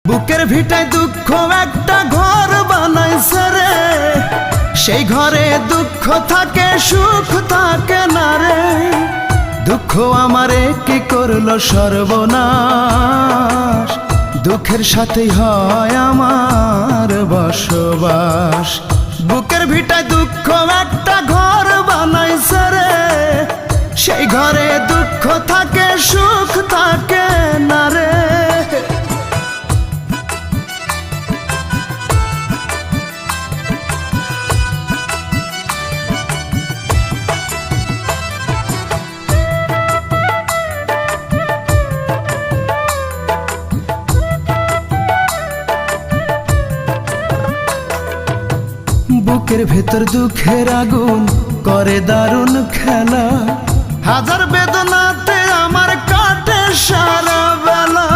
বুকের ভিটায় দুঃখ একটা ঘর বানাইছে রে, সেই ঘরে দুঃখ থাকে সুখ থাকে না রে। দুঃখ আমারে কি করলো সর্বনাশ, দুঃখের সাথেই হয় আমার বসবাস। বুকের ভিটায় দুঃখ একটা ঘর বানাইছে রে, সেই ঘরে দুঃখ থাকে সুখ থাকে না রে। বুকের ভেতর দুঃখের আগুন করে দারুণ খেলা, হাজার বেদনাতে আমার কাটে সারা বেলা।